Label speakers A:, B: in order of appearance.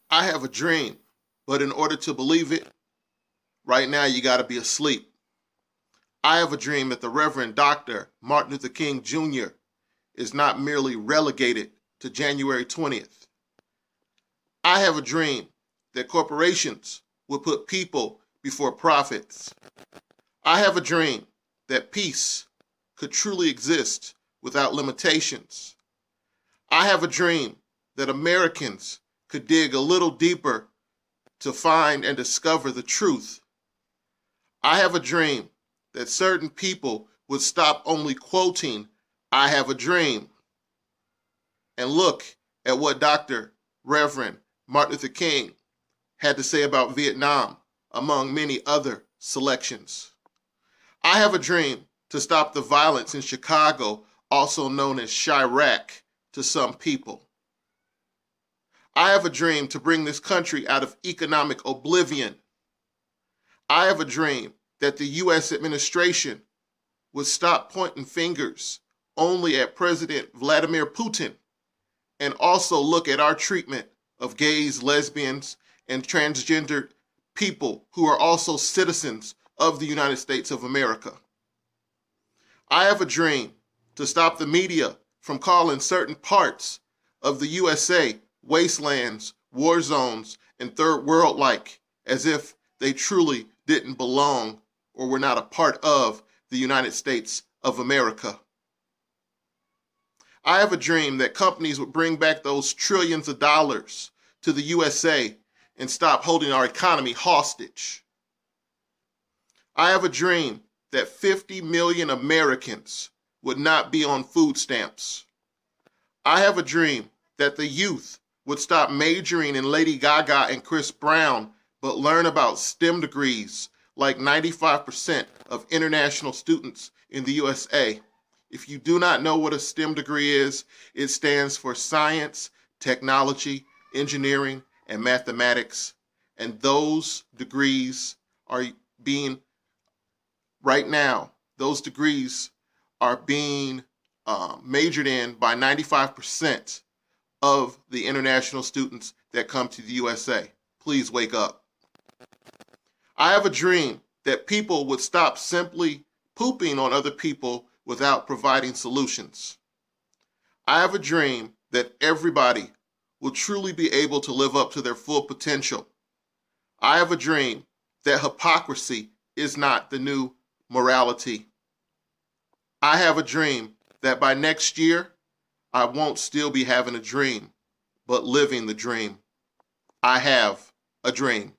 A: I have a dream, but in order to believe it, right now you got to be asleep. I have a dream that the Reverend Dr. Martin Luther King Jr. is not merely relegated to January 20th. I have a dream that corporations will put people before profits. I have a dream that peace could truly exist without limitations. I have a dream that Americans could dig a little deeper to find and discover the truth. I have a dream that certain people would stop only quoting, "I have a dream," and look at what Dr. Reverend Martin Luther King had to say about Vietnam, among many other selections. I have a dream to stop the violence in Chicago, also known as Chirac to some people. I have a dream to bring this country out of economic oblivion. I have a dream that the U.S. administration would stop pointing fingers only at President Vladimir Putin and also look at our treatment of gays, lesbians, and transgendered people who are also citizens of the United States of America. I have a dream to stop the media from calling certain parts of the USA wastelands, war zones, and third world-like, as if they truly didn't belong or were not a part of the United States of America. I have a dream that companies would bring back those trillions of dollars to the USA and stop holding our economy hostage. I have a dream that 50 million Americans would not be on food stamps. I have a dream that the youth would stop majoring in Lady Gaga and Chris Brown, but learn about STEM degrees like 95% of international students in the USA. If you do not know what a STEM degree is, it stands for science, technology, engineering, and mathematics. And those degrees are being, right now, those degrees are being majored in by 95% of the international students that come to the USA. Please wake up. I have a dream that people would stop simply pooping on other people without providing solutions. I have a dream that everybody will truly be able to live up to their full potential. I have a dream that hypocrisy is not the new morality. I have a dream that by next year, I won't still be having a dream, but living the dream. I have a dream.